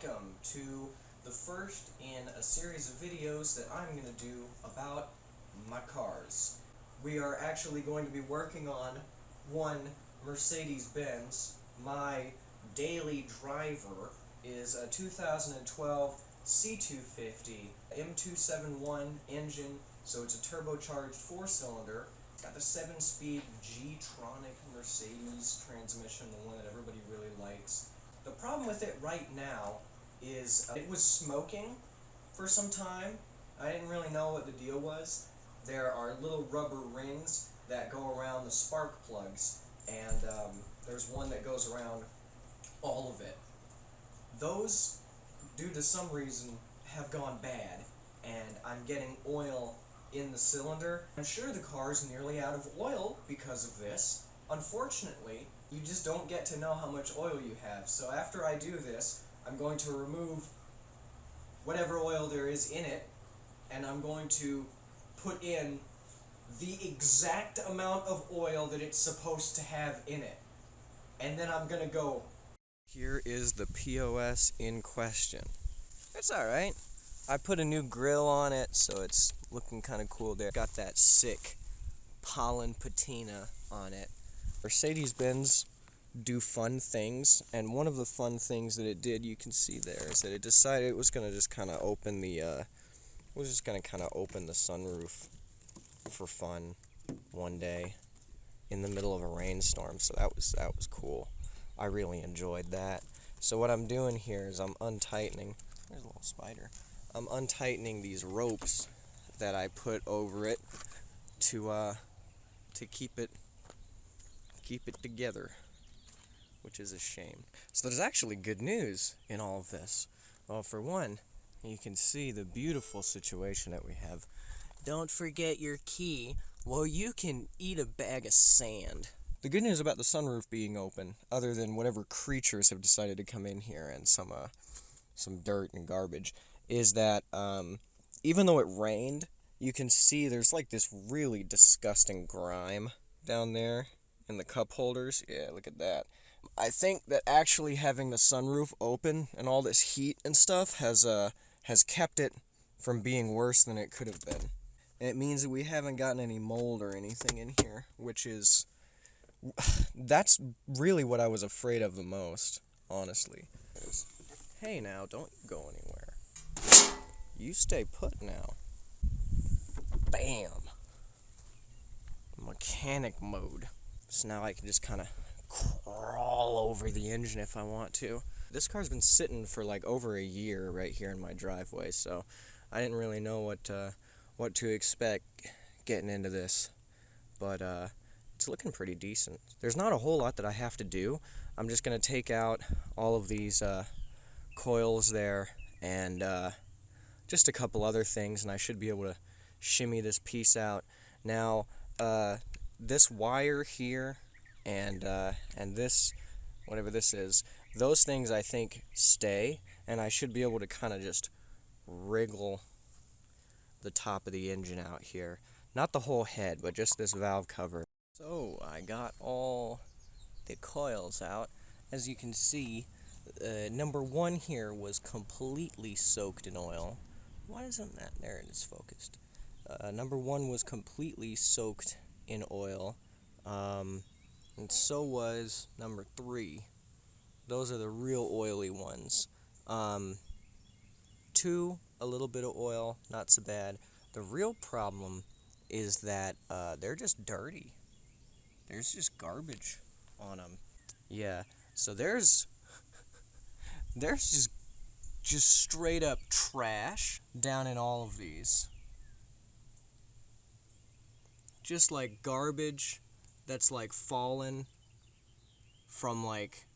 welcome to the first in a series of videos that I'm going to do about my cars. We are actually going to be working on one Mercedes-Benz. My daily driver is a 2012 C250 M271 engine, so it's a turbocharged 4-cylinder. It's got the 7-speed G-tronic Mercedes transmission, the one that everybody really likes. The problem with it right now is it was smoking for some time. I didn't really know what the deal was. There are little rubber rings that go around the spark plugs, and there's one that goes around all of it. Those, due to some reason, have gone bad, and I'm getting oil in the cylinder. I'm sure the car's nearly out of oil because of this. Unfortunately, you just don't get to know how much oil you have. So after I do this, I'm going to remove whatever oil there is in it, and I'm going to put in the exact amount of oil that it's supposed to have in it. And then I'm gonna go. Here is the POS in question. It's alright. I put a new grill on it, so it's looking kind of cool there. Got that sick pollen patina on it. Mercedes-Benz do fun things, and one of the fun things that it did, you can see there, is that it decided it was going to just kind of open the sunroof for fun one day in the middle of a rainstorm. So that was cool. I really enjoyed that. So what I'm doing here is I'm untightening. There's a little spider. I'm untightening these ropes that I put over it to keep it together, which is a shame. So there's actually good news in all of this. Well, for one, you can see the beautiful situation that we have. Don't forget your key. Well, you can eat a bag of sand. The good news about the sunroof being open, other than whatever creatures have decided to come in here and some dirt and garbage, is that even though it rained, you can see there's like this really disgusting grime down there in the cup holders. Yeah, look at that. I think that actually having the sunroof open and all this heat and stuff has kept it from being worse than it could have been. And it means that we haven't gotten any mold or anything in here, which is... that's really what I was afraid of the most, honestly. Hey now, don't go anywhere. You stay put now. Bam! Mechanic mode. So now I can just kind of crawl over the engine if I want to. This car's been sitting for like over a year right here in my driveway, so I didn't really know what to expect getting into this. But it's looking pretty decent. There's not a whole lot that I have to do. I'm just going to take out all of these coils there and just a couple other things, and I should be able to shimmy this piece out. Now, this wire here and this, whatever this is, those things I think stay, and I should be able to kind of just wriggle the top of the engine out here. Not the whole head, but just this valve cover. So I got all the coils out. As you can see, number one here was completely soaked in oil. Why isn't that? There it is focused. Number one was completely soaked in oil, and so was number three. Those are the real oily ones. Two, a little bit of oil, not so bad. The real problem is that they're just dirty. There's just garbage on them. Yeah, so there's just straight up trash down in all of these. Just like garbage that's like fallen from like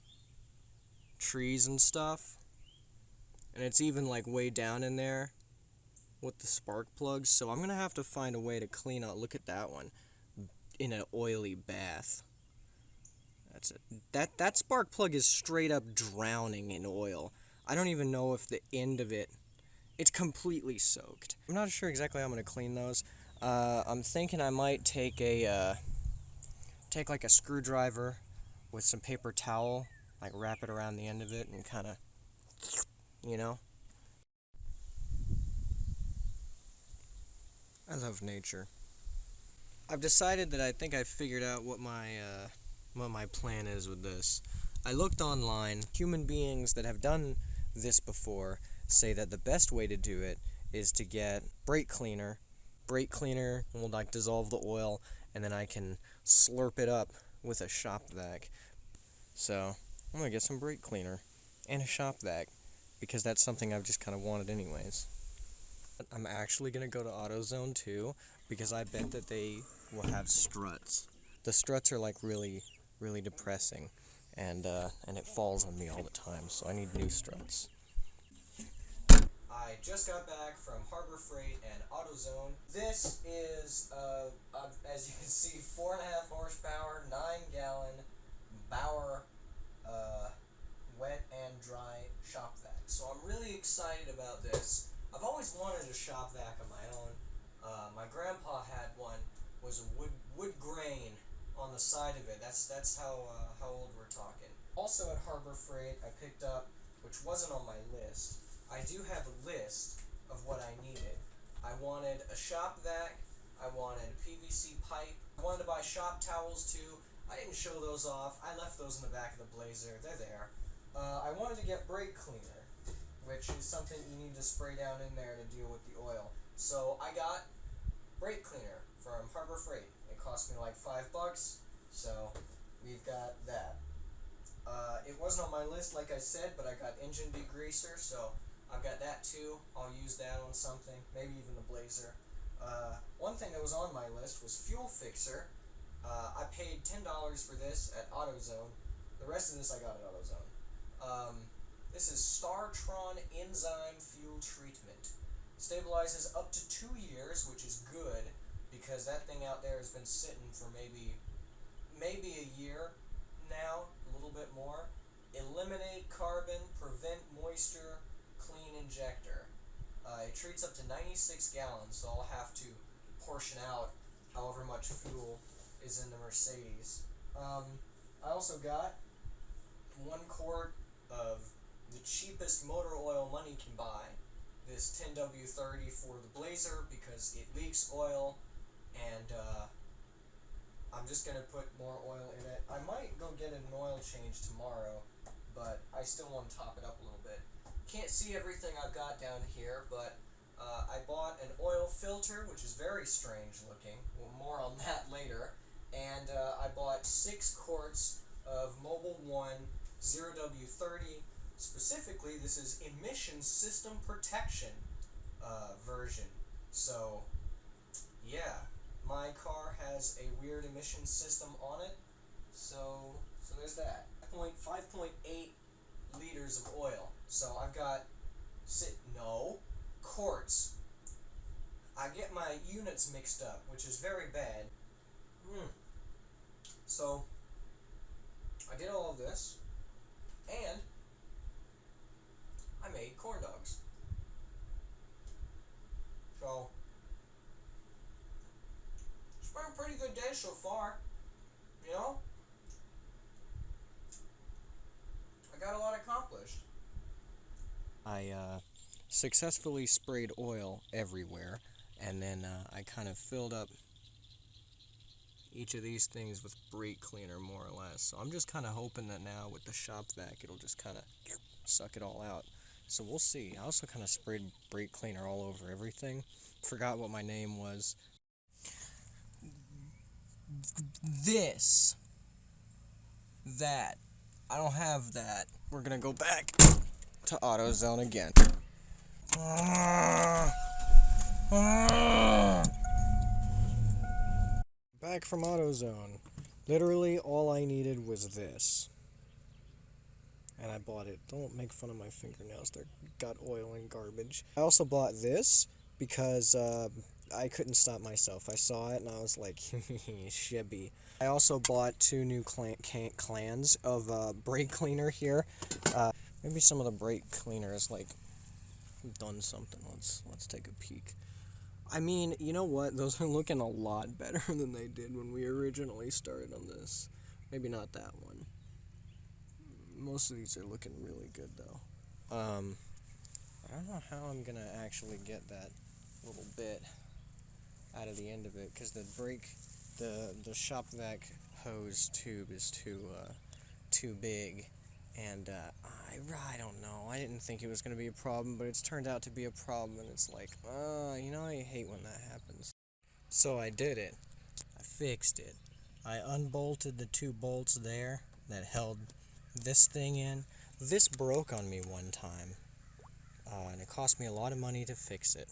trees and stuff. And it's even like way down in there with the spark plugs. So I'm gonna have to find a way to clean out. Look at that one in an oily bath. That's it. That spark plug is straight up drowning in oil. I don't even know if the end of it's completely soaked. I'm not sure exactly how I'm gonna clean those. I'm thinking I might take like a screwdriver with some paper towel, like wrap it around the end of it and kind of, you know? I love nature. I've decided that I think I figured out what my plan is with this. I looked online. Human beings that have done this before say that the best way to do it is to get brake cleaner. Brake cleaner will like dissolve the oil, and then I can slurp it up with a shop vac. So I'm gonna get some brake cleaner and a shop vac because that's something I've just kind of wanted anyways. I'm actually gonna go to AutoZone too because I bet that they will have struts. The struts are like really depressing, and it falls on me all the time, so I need new struts. I just got back from Harbor Freight and AutoZone. This is, as you can see, 4.5 horsepower, 9-gallon Bauer wet and dry shop vac. So I'm really excited about this. I've always wanted a shop vac of my own. My grandpa had one. Was a wood grain on the side of it. That's how old we're talking. Also at Harbor Freight, I picked up, which wasn't on my list. I do have a list of what I needed. I wanted a shop vac. I wanted PVC pipe. I wanted to buy shop towels too. I didn't show those off. I left those in the back of the Blazer. They're there. I wanted to get brake cleaner, which is something you need to spray down in there to deal with the oil. So I got brake cleaner from Harbor Freight. It cost me like $5, so we've got that. It wasn't on my list, like I said, but I got engine degreaser, so I've got that too. I'll use that on something, maybe even the Blazer. One thing that was on my list was fuel fixer. I paid $10 for this at AutoZone. The rest of this I got at AutoZone. This is StarTron Enzyme Fuel Treatment. Stabilizes up to 2 years, which is good because that thing out there has been sitting for maybe a year now, a little bit more. Eliminate carbon, prevent moisture, clean injector. It treats up to 96 gallons, so I'll have to portion out however much fuel is in the Mercedes. I also got 1 quart of the cheapest motor oil money can buy. This 10W30 for the Blazer because it leaks oil, and I'm just going to put more oil in it. I might go get an oil change tomorrow, but I still want to top it up a little bit. Can't see everything I've got down here, but I bought an oil filter, which is very strange looking. Well, more on that later. And I bought 6 quarts of Mobil 1 0W30. Specifically, this is emission system protection version. So, yeah, my car has a weird emission system on it. So there's that. 5.8 liters of oil. So I've got quarts. I get my units mixed up, which is very bad. So I did all of this, and I made corn dogs. So it's been a pretty good day so far, you know? I got a lot accomplished. I successfully sprayed oil everywhere, and then I kind of filled up each of these things with brake cleaner, more or less. So I'm just kind of hoping that now with the shop vac it'll just kind of suck it all out. So we'll see. I also kind of sprayed brake cleaner all over everything. Forgot what my name was. That. I don't have that. We're gonna go back to AutoZone again. Back from AutoZone. Literally all I needed was this. And I bought it. Don't make fun of my fingernails. They're got oil and garbage. I also bought this because I couldn't stop myself. I saw it and I was like, shibby. I also bought 2 new cans of brake cleaner here. Maybe some of the brake cleaner has like done something. Let's take a peek. I mean, you know what? Those are looking a lot better than they did when we originally started on this. Maybe not that one. Most of these are looking really good though. I don't know how I'm gonna actually get that little bit out of the end of it, because the shop vac hose tube is too big, and I don't know. I didn't think it was gonna be a problem, but it's turned out to be a problem, and it's like, I hate when that happens. So I did it. I fixed it. I unbolted the 2 bolts there that held this thing in. This broke on me one time, and it cost me a lot of money to fix it.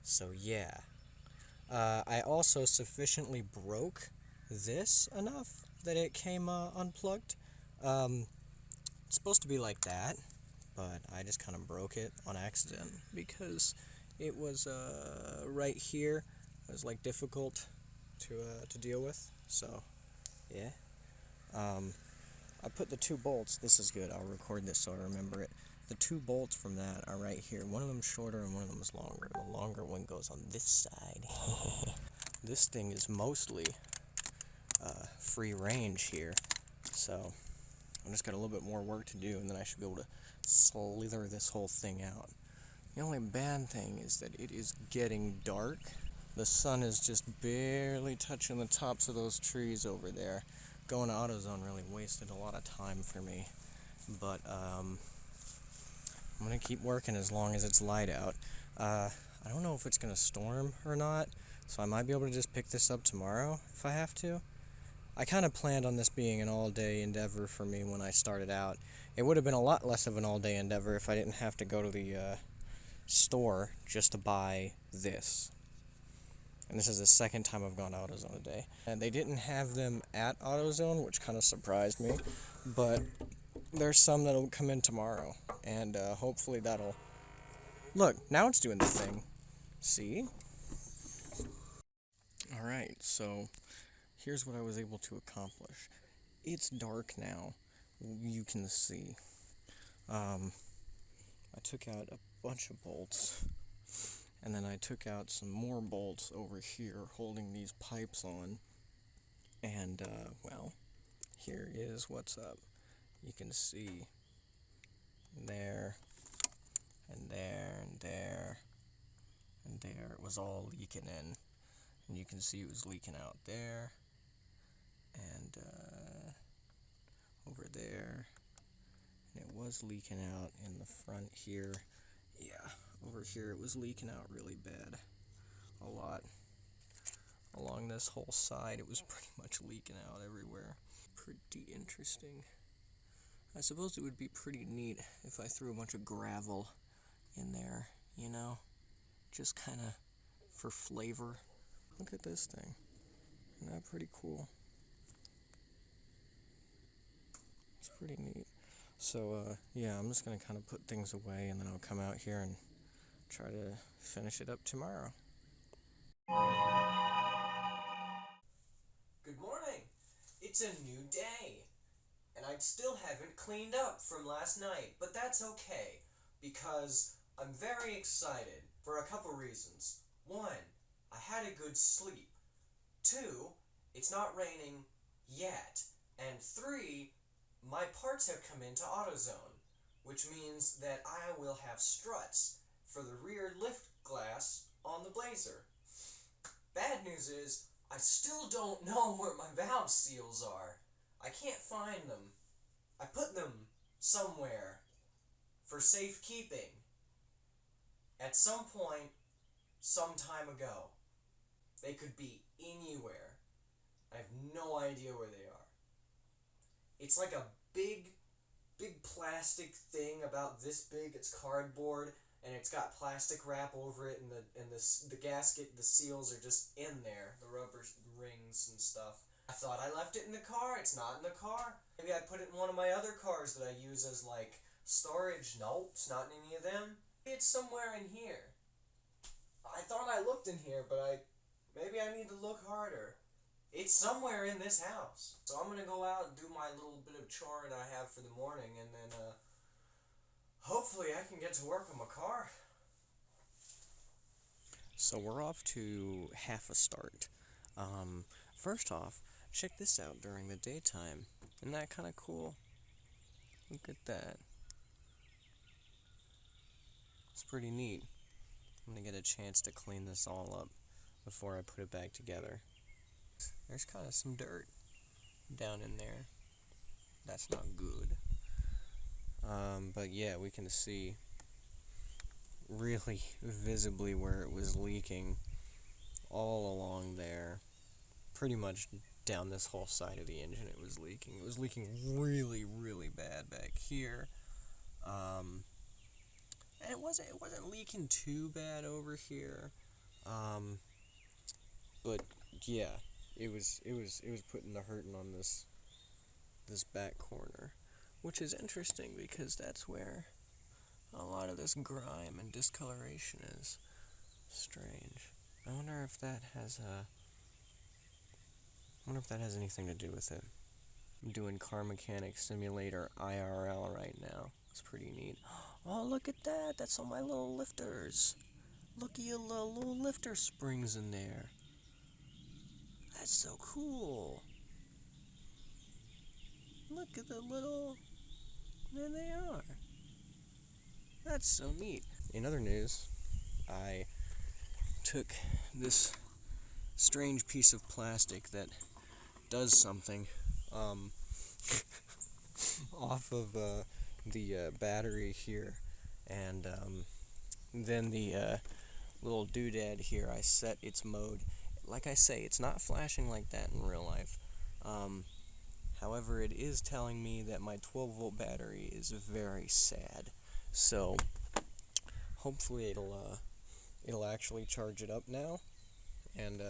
So yeah. I also sufficiently broke this enough that it came unplugged. It's supposed to be like that, but I just kind of broke it on accident because it was right here. It was like difficult to deal with. So yeah. I put the 2 bolts. This is good. I'll record this so I remember it. The 2 bolts from that are right here. One of them's shorter and one of them is longer. The longer one goes on this side. This thing is mostly free range here, so I just got a little bit more work to do, and then I should be able to slither this whole thing out. The only bad thing is that it is getting dark. The sun is just barely touching the tops of those trees over there. Going to AutoZone really wasted a lot of time for me, but I'm gonna keep working as long as it's light out. I don't know if it's gonna storm or not, so I might be able to just pick this up tomorrow if I have to. I kind of planned on this being an all-day endeavor for me when I started out. It would have been a lot less of an all-day endeavor if I didn't have to go to the store just to buy this. And this is the second time I've gone to AutoZone today. And they didn't have them at AutoZone, which kind of surprised me. But there's some that'll come in tomorrow. And hopefully that'll... Look, now it's doing the thing. See? Alright, so here's what I was able to accomplish. It's dark now. You can see. I took out a bunch of bolts. And then I took out some more bolts over here holding these pipes on. And, well, here is what's up. You can see there, and there, and there, and there. It was all leaking in. And you can see it was leaking out there, and over there. And it was leaking out in the front here. Yeah, over here it was leaking out really bad. A lot. Along this whole side it was pretty much leaking out everywhere. Pretty interesting. I suppose it would be pretty neat if I threw a bunch of gravel in there, you know? Just kinda for flavor. Look at this thing. Isn't that pretty cool? It's pretty neat. So, yeah, I'm just gonna kind of put things away, and then I'll come out here and try to finish it up tomorrow. Good morning! It's a new day, and I still haven't cleaned up from last night, but that's okay, because I'm very excited for a couple reasons. 1, I had a good sleep. 2, it's not raining yet. And 3, my parts have come into AutoZone, which means that I will have struts for the rear lift glass on the Blazer. Bad news is, I still don't know where my valve seals are. I can't find them. I put them somewhere for safekeeping at some point, some time ago. They could be anywhere. I have no idea where they are. It's like a big plastic thing about this big. It's cardboard, and it's got plastic wrap over it, and the gasket, the seals are just in there, the rubber rings and stuff. I thought I left it in the car. It's not in the car. Maybe I put it in one of my other cars that I use as like storage. Nope, it's not in any of them. It's somewhere in here. I thought I looked in here, but maybe I need to look harder. It's somewhere in this house. So I'm gonna go out and do my little bit of chore that I have for the morning, and then hopefully I can get to work on my car. So we're off to half a start. First off, check this out during the daytime. Isn't that kind of cool? Look at that. It's pretty neat. I'm gonna get a chance to clean this all up before I put it back together. There's kind of some dirt down in there. That's not good. But yeah, we can see really visibly where it was leaking all along there. Pretty much down this whole side of the engine it was leaking. It was leaking really, really bad back here. And it wasn't leaking too bad over here. But yeah, it was putting the hurting on this back corner, which is interesting because that's where a lot of this grime and discoloration is. Strange. I wonder if that has anything to do with it. I'm doing Car Mechanic Simulator IRL right now. It's pretty neat. Oh, look at that! That's all my little lifters. Looky, a little lifter springs in there. That's so cool. Look at the little... There they are. That's so neat. In other news, I took this strange piece of plastic that does something off of the battery here, and then the little doodad here, I set its mode. Like I say, it's not flashing like that in real life. However, it is telling me that my 12-volt battery is very sad. So hopefully it'll actually charge it up now. And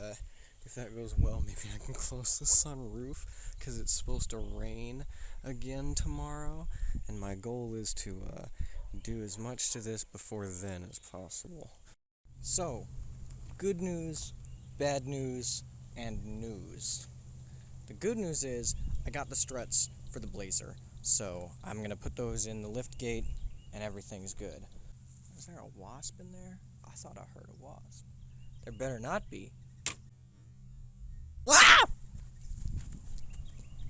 if that goes well, maybe I can close the sunroof, because it's supposed to rain again tomorrow. And my goal is to do as much to this before then as possible. So, good news, bad news, and news. The good news is I got the struts for the Blazer, so I'm going to put those in the lift gate and everything's good. Is there a wasp in there? I thought I heard a wasp. There better not be. Ah!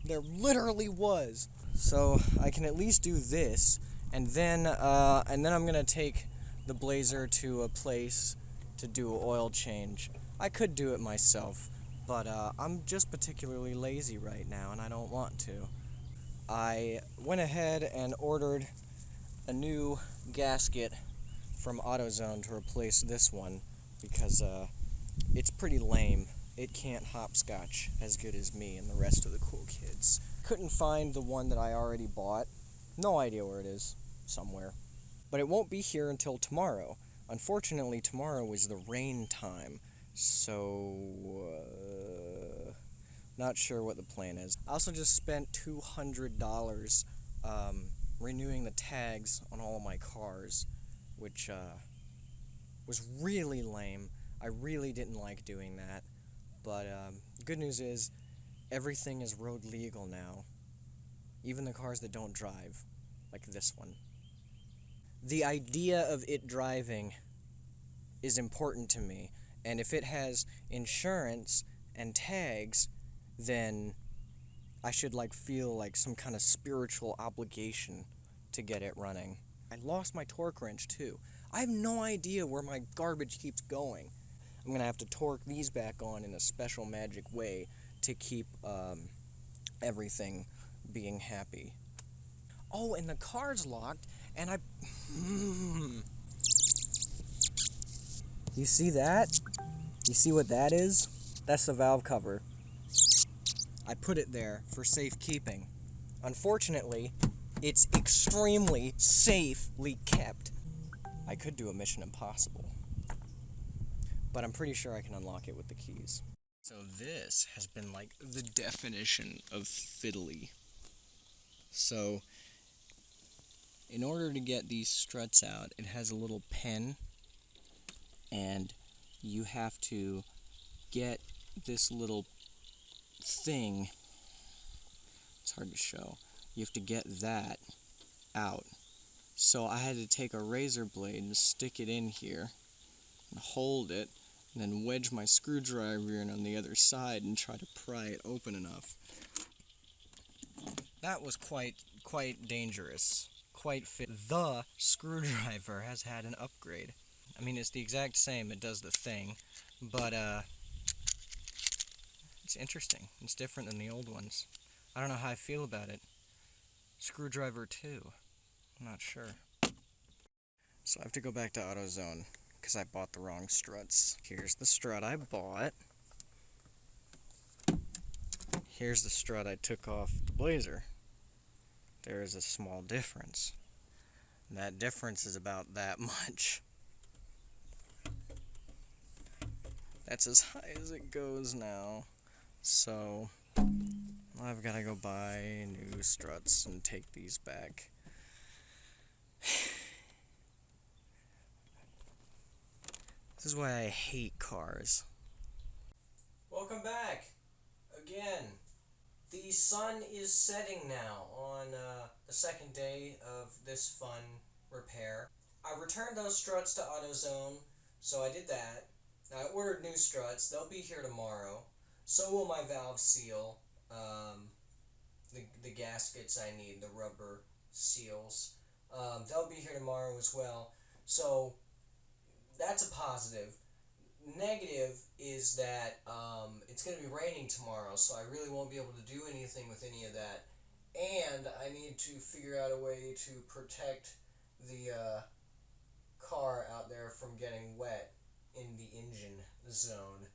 There literally was. So I can at least do this, and then I'm going to take the Blazer to a place to do an oil change. I could do it myself, but I'm just particularly lazy right now, and I don't want to. I went ahead and ordered a new gasket from AutoZone to replace this one, because it's pretty lame. It can't hopscotch as good as me and the rest of the cool kids. Couldn't find the one that I already bought. No idea where it is. Somewhere. But it won't be here until tomorrow. Unfortunately, tomorrow is the rain time, so not sure what the plan is. I also just spent $200 renewing the tags on all of my cars, which was really lame. I really didn't like doing that. But good news is everything is road legal now. Even the cars that don't drive, like this one. The idea of it driving is important to me, and if it has insurance and tags, then I should feel like some kind of spiritual obligation to get it running. I lost my torque wrench too. I have no idea where my garbage keeps going. I'm gonna have to torque these back on in a special magic way to keep everything being happy. Oh, and the car's locked, and You see that? You see what that is? That's the valve cover. I put it there for safekeeping. Unfortunately, it's extremely safely kept. I could do a Mission Impossible, but I'm pretty sure I can unlock it with the keys. So this has been the definition of fiddly. So in order to get these struts out, it has a little pen, and you have to get this little thing. It's hard to show. You have to get that out. So I had to take a razor blade and stick it in here and hold it, and then wedge my screwdriver in on the other side and try to pry it open enough. That was quite dangerous. quite fit. The screwdriver has had an upgrade. I mean, it's the exact same, it does the thing, but it's interesting. It's different than the old ones. I don't know how I feel about it. Screwdriver 2. I'm not sure. So I have to go back to AutoZone because I bought the wrong struts. Here's the strut I bought. Here's the strut I took off the Blazer. There is a small difference. That difference is about that much. That's as high as it goes now. So I've got to go buy new struts and take these back. This is why I hate cars. Welcome back again. The sun is setting now on the second day of this fun repair. I returned those struts to AutoZone, so I did that. I ordered new struts. They'll be here tomorrow. So will my valve seal, the gaskets I need, the rubber seals. They'll be here tomorrow as well. So that's a positive. Negative is that it's going to be raining tomorrow, so I really won't be able to do anything with any of that. And I need to figure out a way to protect the car out there from getting wet in the engine zone.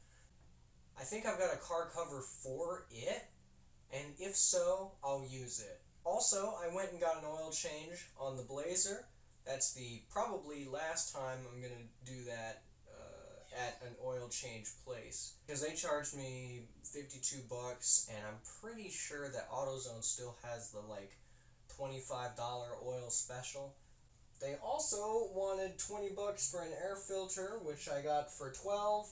I think I've got a car cover for it, and if so, I'll use it. Also, I went and got an oil change on the Blazer. That's the probably last time I'm going to do that at an oil change place, because they charged me $52, and I'm pretty sure that AutoZone still has the like $25 oil special. They also wanted $20 for an air filter, which I got for $12,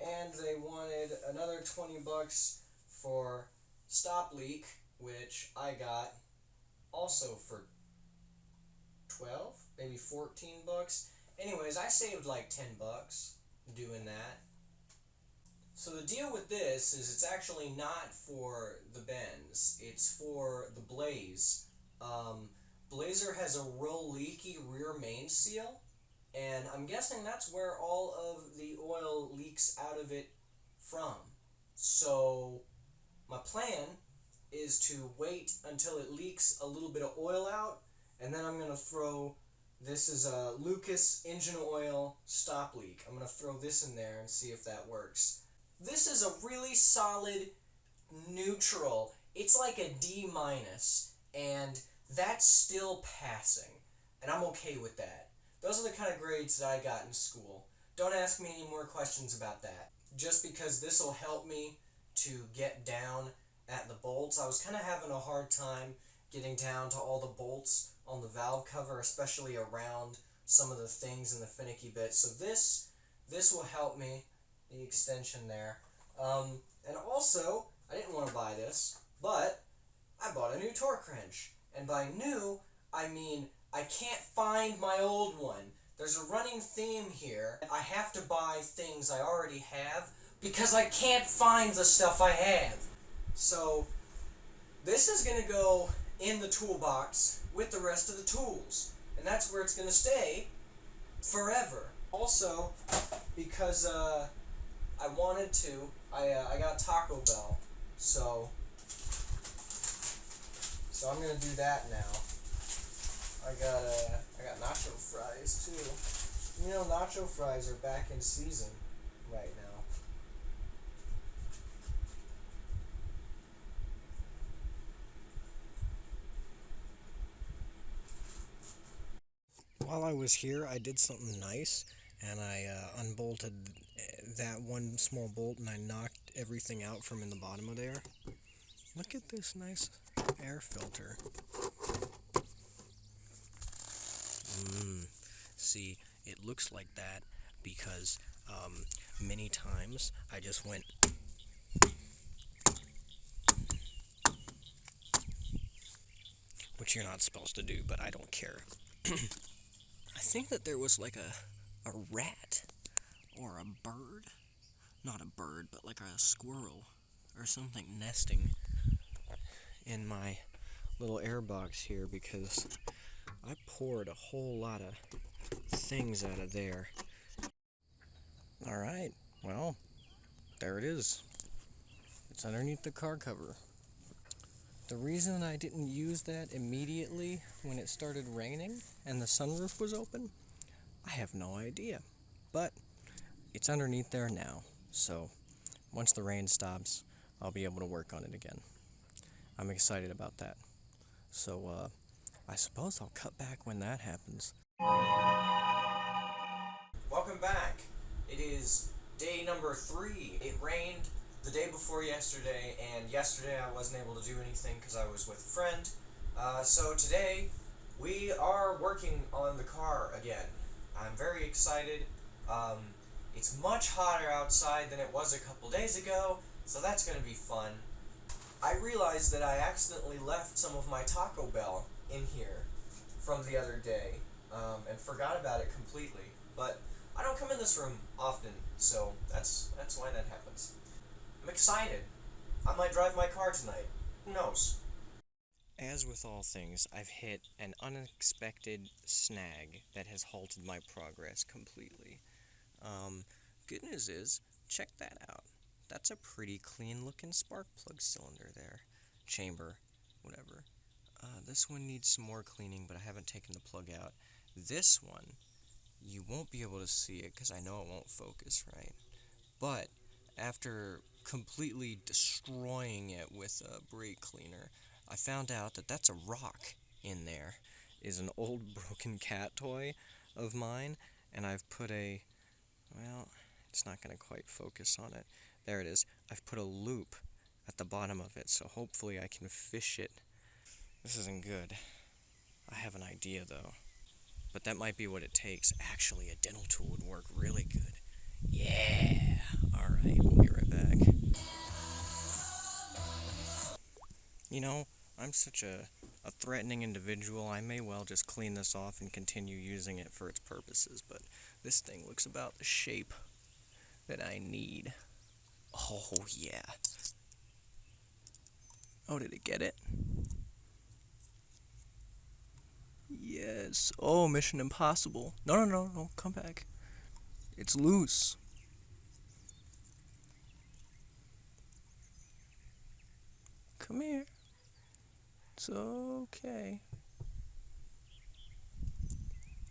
and they wanted another $20 for stop leak, which I got also for $12, maybe $14. Anyways, I saved like $10 doing that. So the deal with this is it's actually not for the Benz, it's for the Blaze. Blazer has a real leaky rear main seal, and I'm guessing that's where all of the oil leaks out of it from. So my plan is to wait until it leaks a little bit of oil out, and then I'm going to throw, this is a Lucas engine oil stop leak. I'm going to throw this in there and see if that works. This is a really solid neutral. It's like a D-, and that's still passing, and I'm okay with that. Those are the kind of grades that I got in school. Don't ask me any more questions about that. Just because this will help me to get down at the bolts. I was kind of having a hard time getting down to all the bolts on the valve cover, especially around some of the things in the finicky bits. So this will help me, the extension there. And also, I didn't want to buy this, but I bought a new torque wrench. And by new, I mean I can't find my old one. There's a running theme here. I have to buy things I already have because I can't find the stuff I have. So this is going to go in the toolbox with the rest of the tools. And that's where it's going to stay forever. Also, because I wanted to, I got Taco Bell. So I'm gonna do that now. I got nacho fries too. You know, nacho fries are back in season right now. While I was here, I did something nice, and I unbolted that one small bolt, and I knocked everything out from in the bottom of there. Look at this nice air filter. See, it looks like that because many times I just went which you're not supposed to do, but I don't care. I think that there was like a rat or a bird, not a bird, but like a squirrel or something nesting in my little air box here, because I poured a whole lot of things out of there. Alright, well, there it is. It's underneath the car cover. The reason I didn't use that immediately when it started raining and the sunroof was open, I have no idea. But it's underneath there now, so once the rain stops, I'll be able to work on it again. I'm excited about that. So, I suppose I'll cut back when that happens. Welcome back. It is day number 3. It rained the day before yesterday, and yesterday I wasn't able to do anything because I was with a friend. So today, we are working on the car again. I'm very excited. It's much hotter outside than it was a couple days ago, so that's going to be fun. I realized that I accidentally left some of my Taco Bell in here from the other day, and forgot about it completely. But I don't come in this room often, so that's why that happens. I'm excited. I might drive my car tonight. Who knows? As with all things, I've hit an unexpected snag that has halted my progress completely. Good news is, check that out. That's a pretty clean looking spark plug cylinder there. Chamber, whatever. This one needs some more cleaning, but I haven't taken the plug out. This one, you won't be able to see it because I know it won't focus right. But after completely destroying it with a brake cleaner, I found out that that's a rock in there. Is an old broken cat toy of mine, and I've put a, well, it's not going to quite focus on it. There it is. I've put a loop at the bottom of it, so hopefully I can fish it. This isn't good. I have an idea, though. But that might be what it takes. Actually, a dental tool would work really good. Yeah! Alright, we'll be right back. You know, I'm such a threatening individual, I may well just clean this off and continue using it for its purposes, but this thing looks about the shape that I need. Oh, yeah. Oh, did it get it? Yes. Oh, Mission Impossible. No, come back. It's loose. Come here. It's okay.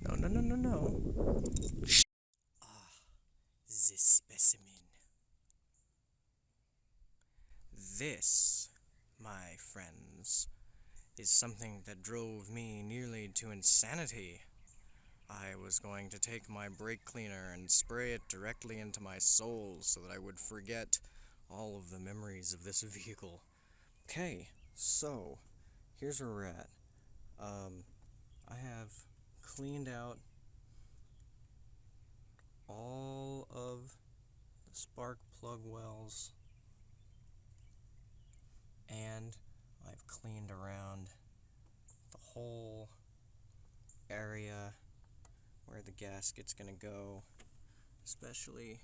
No. Ah, this specimen. This, my friends, is something that drove me nearly to insanity. I was going to take my brake cleaner and spray it directly into my soul so that I would forget all of the memories of this vehicle. Okay, so, here's where we're at. I have cleaned out all of the spark plug wells, and I've cleaned around the whole area where the gasket's gonna go, especially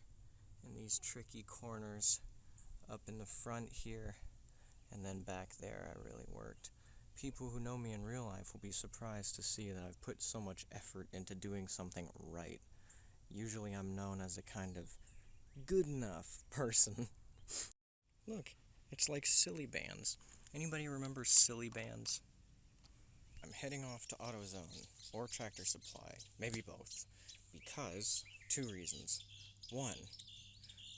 in these tricky corners up in the front here, and then back there I really worked. People who know me in real life will be surprised to see that I've put so much effort into doing something right. Usually I'm known as a kind of good enough person. Look, it's like Silly Bands. Anybody remember Silly Bands? I'm heading off to AutoZone, or Tractor Supply, maybe both, because 2 reasons. 1,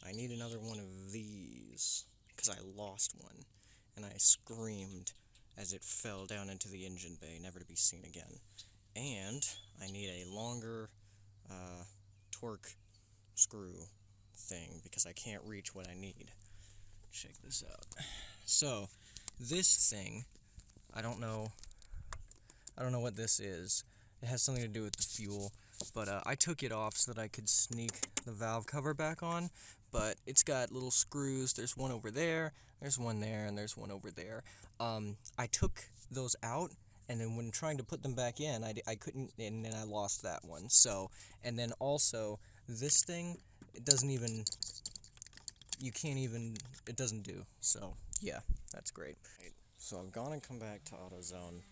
I need another one of these, because I lost one, and I screamed as it fell down into the engine bay, never to be seen again. And I need a longer torque screw thing, because I can't reach what I need. Check this out. So, this thing, I don't know what this is. It has something to do with the fuel, but I took it off so that I could sneak the valve cover back on, but it's got little screws. There's one over there, there's one there, and there's one over there. I took those out, and then when trying to put them back in, I couldn't, and then I lost that one. So, and then also, this thing, it doesn't even, it doesn't do. So, yeah, that's great. So I've gone and come back to AutoZone,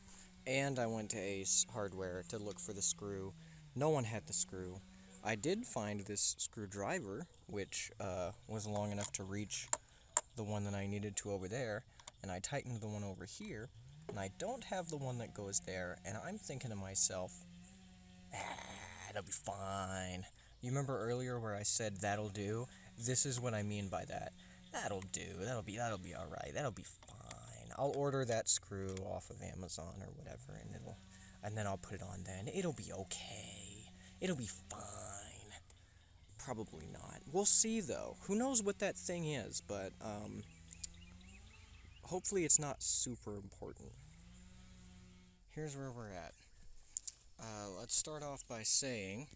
And I went to Ace Hardware to look for the screw. No one had the screw. I did find this screwdriver, which was long enough to reach the one that I needed to over there, and I tightened the one over here, and I don't have the one that goes there, and I'm thinking to myself, it'll be fine. You remember earlier where I said that'll do? This is what I mean by that. That'll do. That'll be alright. That'll be fine. I'll order that screw off of Amazon or whatever, and then I'll put it on then. It'll be okay. It'll be fine. Probably not. We'll see though. Who knows what that thing is, but hopefully it's not super important. Here's where we're at. Let's start off by saying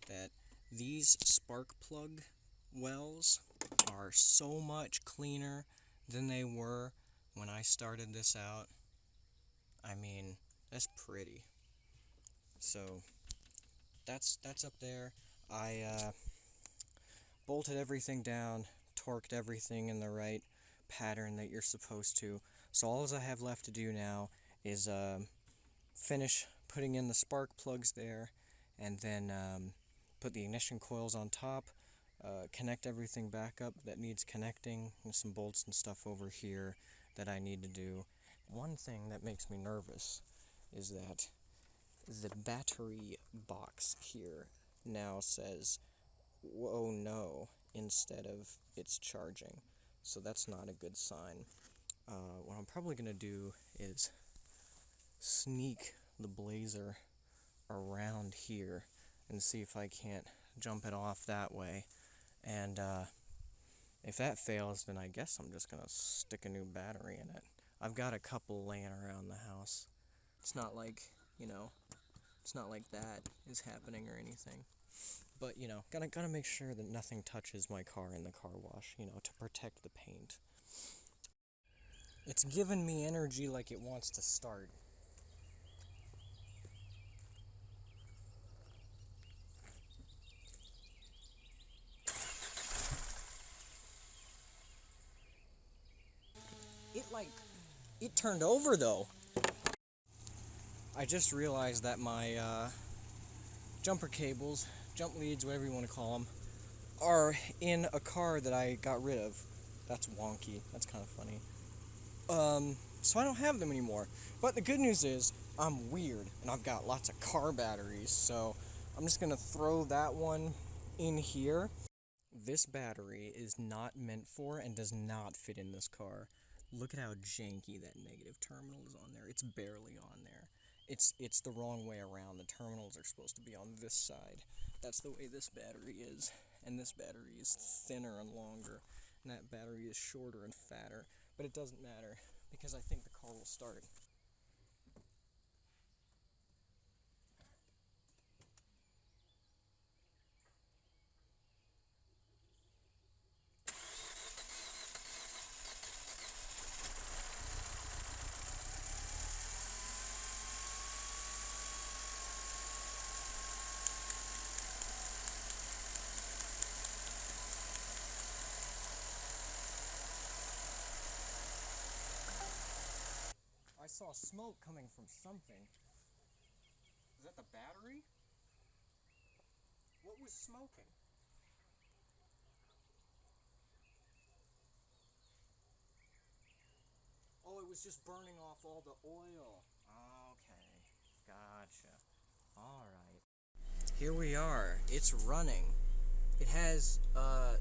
that these spark plug wells are so much cleaner than they were when I started this out. I mean, that's pretty. So that's up there. I bolted everything down, torqued everything in the right pattern that you're supposed to. So all I have left to do now is finish putting in the spark plugs there, and then put the ignition coils on top, connect everything back up that needs connecting, and some bolts and stuff over here that I need to do. One thing that makes me nervous is that the battery box here now says, "Whoa, no," instead of "it's charging." So that's not a good sign. What I'm probably going to do is sneak the Blazer around here and see if I can't jump it off that way. And if that fails, then I guess I'm just going to stick a new battery in it. I've got a couple laying around the house. It's not like, it's not like that is happening or anything. But, gotta make sure that nothing touches my car in the car wash, to protect the paint. It's giving me energy like it wants to start. It turned over though. I just realized that my jumper cables, jump leads, whatever you want to call them, are in a car that I got rid of. That's wonky. That's kind of funny. So I don't have them anymore. But the good news is, I'm weird, and I've got lots of car batteries, so I'm just going to throw that one in here. This battery is not meant for and does not fit in this car. Look at how janky that negative terminal is on there. It's barely on there. It's the wrong way around. The terminals are supposed to be on this side. That's the way this battery is. And this battery is thinner and longer. And that battery is shorter and fatter. But it doesn't matter, because I think the car will start. I saw smoke coming from something. Is that the battery? What was smoking? Oh, it was just burning off all the oil. Okay, gotcha. Alright. Here we are. It's running. It has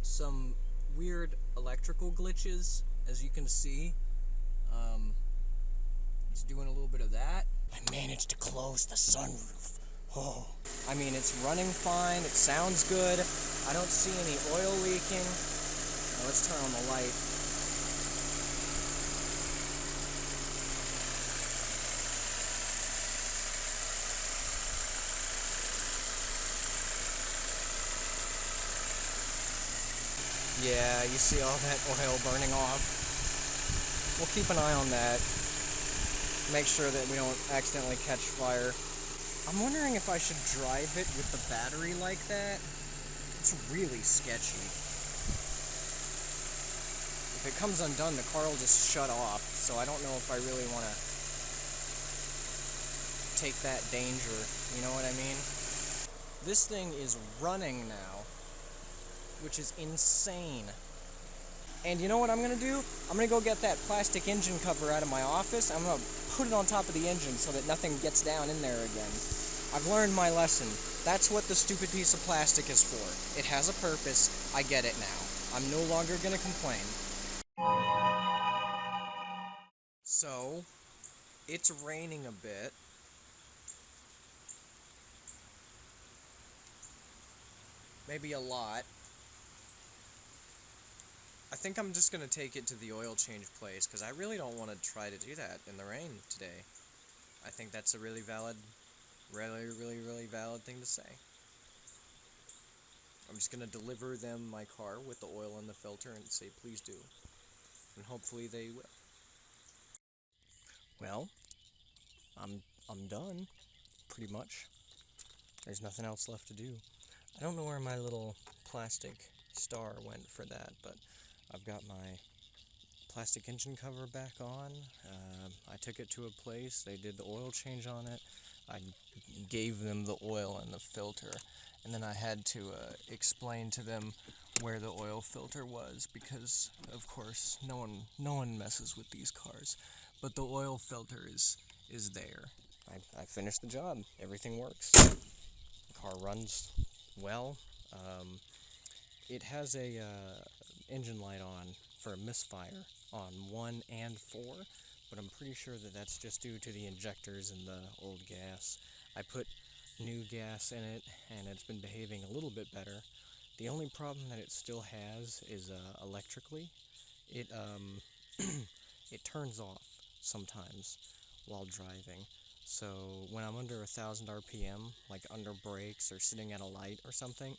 some weird electrical glitches, as you can see. It's doing a little bit of that. I managed to close the sunroof. Oh. I mean, it's running fine. It sounds good. I don't see any oil leaking. Now let's turn on the light. Yeah, you see all that oil burning off. We'll keep an eye on that. Make sure that we don't accidentally catch fire. I'm wondering if I should drive it with the battery like that. It's really sketchy. If it comes undone, the car will just shut off, so I don't know if I really want to take that danger, you know what I mean? This thing is running now, which is insane. And you know what I'm gonna do? I'm gonna go get that plastic engine cover out of my office. I'm gonna put it on top of the engine so that nothing gets down in there again. I've learned my lesson. That's what the stupid piece of plastic is for. It has a purpose. I get it now. I'm no longer gonna complain. So, it's raining a bit. Maybe a lot. I think I'm just gonna take it to the oil change place, because I really don't want to try to do that in the rain today. I think that's a really valid thing to say. I'm just gonna deliver them my car with the oil in the filter and say please do. And hopefully they will. Well, I'm done, pretty much. There's nothing else left to do. I don't know where my little plastic star went for that, but I've got my plastic engine cover back on. I took it to a place, they did the oil change on it. I gave them the oil and the filter, and then I had to explain to them where the oil filter was, because of course no one messes with these cars. But the oil filter is there. I finished the job. Everything works. The car runs well. It has a engine light on for a misfire on 1 and 4, but I'm pretty sure that that's just due to the injectors in the old gas. I put new gas in it, and it's been behaving a little bit better. The only problem that it still has is electrically. It it turns off sometimes while driving. So when I'm under 1,000 RPM, like under brakes or sitting at a light or something,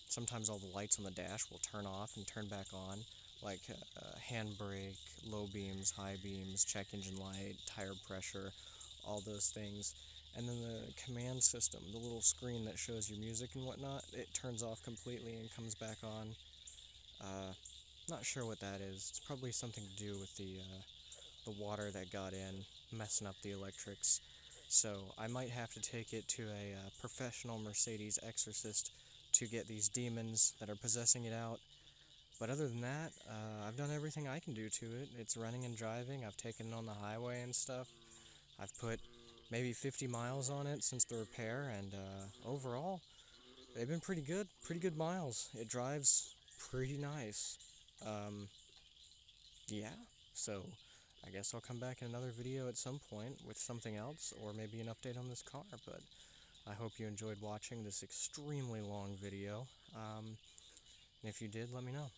sometimes all the lights on the dash will turn off and turn back on, like handbrake, low beams, high beams, check engine light, tire pressure, all those things. And then the command system, the little screen that shows your music and whatnot, it turns off completely and comes back on. Not sure what that is. It's probably something to do with the water that got in, messing up the electrics. So I might have to take it to a professional Mercedes exorcist to get these demons that are possessing it out. But other than that, I've done everything I can do to it. It's running and driving. I've taken it on the highway and stuff. I've put maybe 50 miles on it since the repair, and overall, they've been pretty good miles. It drives pretty nice. Yeah, so I guess I'll come back in another video at some point with something else, or maybe an update on this car, but I hope you enjoyed watching this extremely long video, and if you did, let me know.